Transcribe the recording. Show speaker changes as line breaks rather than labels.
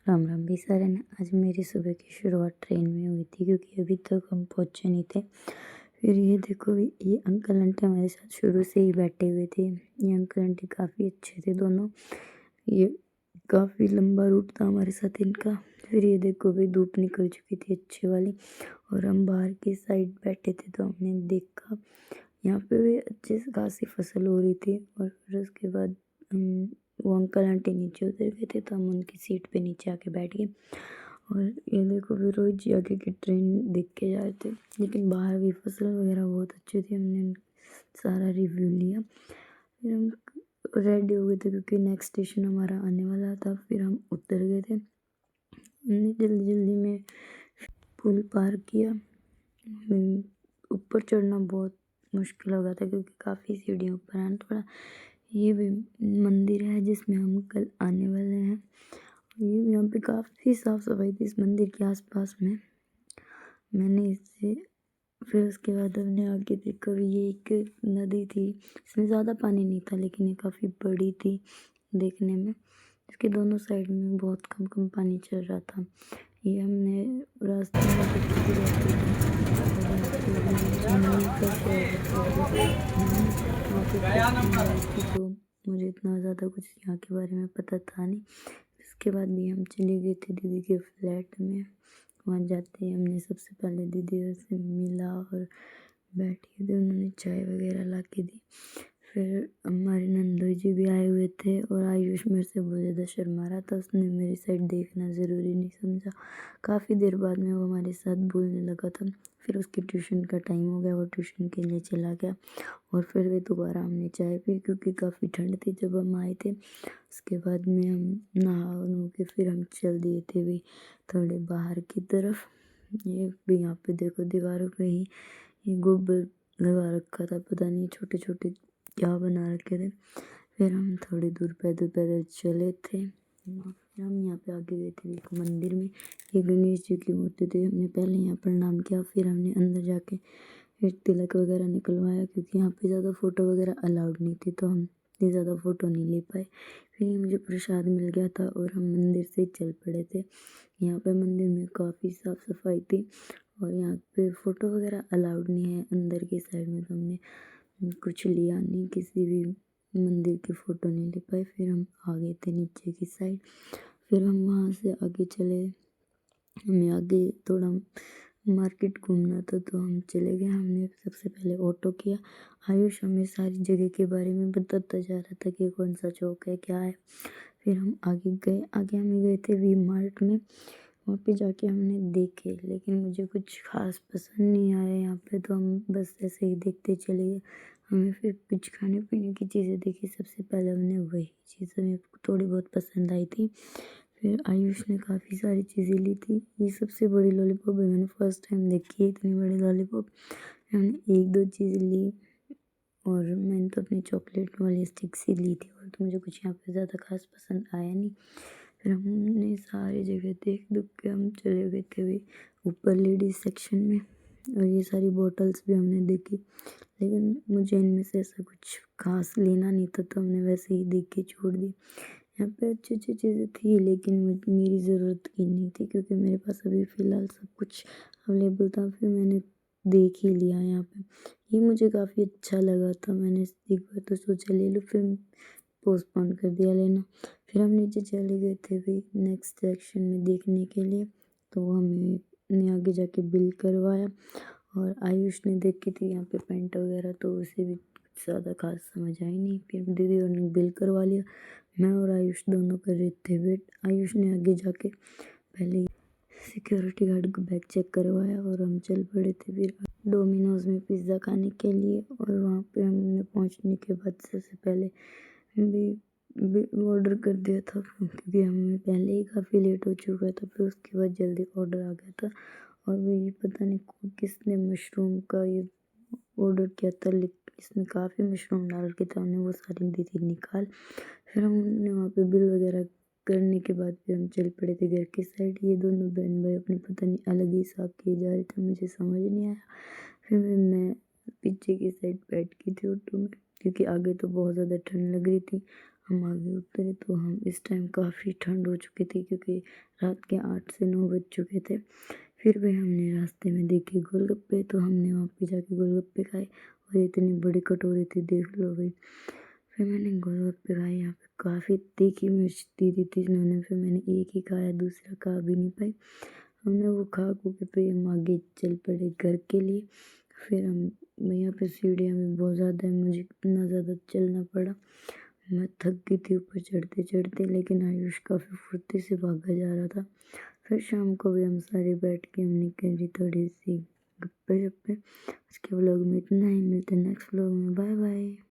राम राम भी सारन। आज मेरी सुबह की शुरुआत ट्रेन में हुई थी क्योंकि अभी तक हम पहुँचे नहीं थे। फिर ये देखो, ये अंकल आंटी हमारे साथ शुरू से ही बैठे हुए थे। ये अंकल आंटी काफ़ी अच्छे थे दोनों। ये काफ़ी लंबा रूट था हमारे साथ इनका। फिर ये देखो भाई, धूप निकल चुकी थी अच्छी वाली और हम बाहर की साइड बैठे थे तो हमने देखा यहाँ पे भी अच्छे से खासी फसल हो रही थी। और फिर उसके बाद वो अंकल आंटी नीचे उतर गए थे तो हम उनकी सीट पे नीचे आके बैठ गए। और ये देखो, फिर रोहित जी आगे की ट्रेन देख के जा रहे थे, लेकिन बाहर भी फसल वगैरह बहुत अच्छी थी। हमने सारा रिव्यू लिया। फिर हम रेडी हो गए थे क्योंकि नेक्स्ट स्टेशन हमारा आने वाला था। फिर हम उतर गए थे। हमने जल्दी जल्दी में पुल पार किया। ऊपर चढ़ना बहुत मुश्किल हो गया था क्योंकि काफ़ी सीढ़ियों पर आना पड़ा। ये भी मंदिर है जिसमें हम कल आने वाले हैं। ये यहाँ पे काफ़ी साफ़ सफाई थी इस मंदिर के आसपास में। मैंने इससे फिर उसके बाद हमने आगे देखा, ये एक नदी थी। इसमें ज़्यादा पानी नहीं था लेकिन ये काफ़ी बड़ी थी देखने में। इसके दोनों साइड में बहुत कम कम पानी चल रहा था। ये हमने रास्ते में देखी तो मुझे इतना ज़्यादा कुछ यहाँ के बारे में पता था नहीं। इसके बाद भी हम चले गए थे दीदी के फ्लैट में। वहाँ जाते ही हमने सबसे पहले दीदी से मिला और बैठे थे, उन्होंने चाय वगैरह ला के दी। फिर हमारे नंदोई जी भी आए हुए थे और आयुष मेरे से बहुत ज़्यादा शर्मा रहा था। उसने मेरी साइड देखना ज़रूरी नहीं समझा। काफ़ी देर बाद में वो हमारे साथ बोलने लगा था। फिर उसकी ट्यूशन का टाइम हो गया, वो ट्यूशन के लिए चला गया। और फिर वे दोबारा हमने चाय पी क्योंकि काफ़ी ठंड थी जब हम आए थे। उसके बाद में हम नहा नु के फिर हम चल दिए थे भी थोड़े बाहर की तरफ। ये भी यहाँ पे देखो, दीवारों पे ही ये गोबर लगा रखा था, पता नहीं छोटे छोटे क्या बना रखे थे। फिर हम थोड़ी दूर पैदल पैदल चले थे। फिर हम यहाँ पे आगे गए थे एक मंदिर में। ये गणेश जी की मूर्ति थी। हमने पहले यहाँ प्रणाम किया, फिर हमने अंदर जाके फिर तिलक वगैरह निकलवाया क्योंकि यहाँ पे ज़्यादा फ़ोटो वगैरह अलाउड नहीं थी तो हम इतनी ज़्यादा फ़ोटो नहीं ले पाए। फिर ये मुझे प्रसाद मिल गया था और हम मंदिर से चल पड़े थे। यहाँ पे मंदिर में काफ़ी साफ़ सफाई थी और यहाँ पे फ़ोटो वगैरह अलाउड नहीं है अंदर की साइड में, तो हमने कुछ लिया नहीं, किसी भी मंदिर की फ़ोटो नहीं ले पाए। फिर हम आ गए थे नीचे की साइड। फिर हम वहाँ से आगे चले। हमें आगे थोड़ा मार्केट घूमना था तो हम चले गए। हमने सबसे पहले ऑटो किया। आयुष हमें सारी जगह के बारे में बताता जा रहा था कि कौन सा चौक है क्या है। फिर हम आगे गए। आगे हम गए थे वी मार्ट में। वहाँ पे जाके हमने देखे लेकिन मुझे कुछ खास पसंद नहीं आया यहाँ पे, तो हम बस ऐसे ही देखते चले गए। हमें फिर कुछ खाने पीने की चीज़ें देखी। सबसे पहले हमने वही चीज़ हमें थोड़ी बहुत पसंद आई थी। फिर आयुष ने काफ़ी सारी चीज़ें ली थी। ये सबसे बड़ी लॉलीपॉप है, मैंने फर्स्ट टाइम देखी है इतनी बड़ी लॉलीपॉप। हमने एक दो चीज़ ली और मैंने तो अपनी चॉकलेट वाली स्टिक्स ही ली थी और तो मुझे कुछ यहाँ पे ज़्यादा खास पसंद आया नहीं। फिर हमने सारी जगह देख दुख के हम चले गए थे भी ऊपर लेडीज़ सेक्शन में। और ये सारी बॉटल्स भी हमने देखी लेकिन मुझे इनमें से ऐसा कुछ खास लेना नहीं था तो हमने वैसे ही देख के छोड़ दी। यहाँ पे अच्छी अच्छी चीज़ें थी लेकिन मेरी ज़रूरत की नहीं थी क्योंकि मेरे पास अभी फ़िलहाल सब कुछ अवेलेबल था। फिर मैंने देख ही लिया यहाँ पे। ये मुझे काफ़ी अच्छा लगा था। मैंने एक बार तो सोचा ले लूँ, फिर पोस्टपोन कर दिया लेना। फिर हम नीचे चले गए थे भी नेक्स्ट सेक्शन में देखने के लिए। तो हमें ने आगे जाके बिल करवाया और आयुष ने देखी थी यहाँ पे पेंट वगैरह, तो उसे भी कुछ ज़्यादा खास समझ आई नहीं। फिर दीदी और ने बिल करवा लिया। मैं और आयुष दोनों कर रहे थे वेट। आयुष ने आगे जाके पहले सिक्योरिटी गार्ड को बैग चेक करवाया और हम चल पड़े थे फिर डोमिनोज़ में पिज़्ज़ा खाने के लिए। और वहाँ पे हमने पहुँचने के बाद सबसे पहले भी ऑर्डर कर दिया था क्योंकि हमें पहले ही काफ़ी लेट हो चुका था। फिर उसके बाद जल्दी ऑर्डर आ गया था। और वो ये पता नहीं किसने मशरूम का ये ऑर्डर किया था, लेकिन इसमें काफ़ी मशरूम डाल के था। हमने वो सारी दी थी निकाल। फिर हमने वहाँ पे बिल वगैरह करने के बाद फिर हम चल पड़े थे घर की साइड। ये दोनों बहन भाई अपने पता नहीं अलग ही हिसाब किए जा रहे थे, मुझे समझ नहीं आया। फिर मैं पीछे की साइड बैठ गई थी ऑटो में क्योंकि आगे तो बहुत ज़्यादा ठंड लग रही थी। हम आगे उतरे तो हम इस टाइम काफ़ी ठंड हो चुकी थी क्योंकि रात के 8 से 9 बज चुके थे। फिर भी हमने रास्ते में देखे गोलगप्पे, तो हमने वहाँ पे जाके गोलगप्पे खाए और इतनी बड़ी कटोरी थी, देख लो भाई। फिर मैंने गोलगप्पे खाए, यहाँ पे काफ़ी तीखी मिर्च दी दी थी इन्होंने। फिर मैंने एक ही खाया, दूसरा खा भी नहीं पाई। हमने वो खा खू के फिर हम आगे चल पड़े घर के लिए। फिर हम यहाँ पे सीढ़ियाँ भी बहुत ज़्यादा है, मुझे इतना ज़्यादा चलना पड़ा, मैं थक गई थी ऊपर चढ़ते चढ़ते, लेकिन आयुष काफ़ी फुर्ती से भागा जा रहा था। फिर शाम को भी हम सारे बैठ के हमने करी थोड़ी सी गप्पे शप्पे। आज के व्लॉग में इतना ही, मिलते हैं नेक्स्ट व्लॉग में, बाय बाय।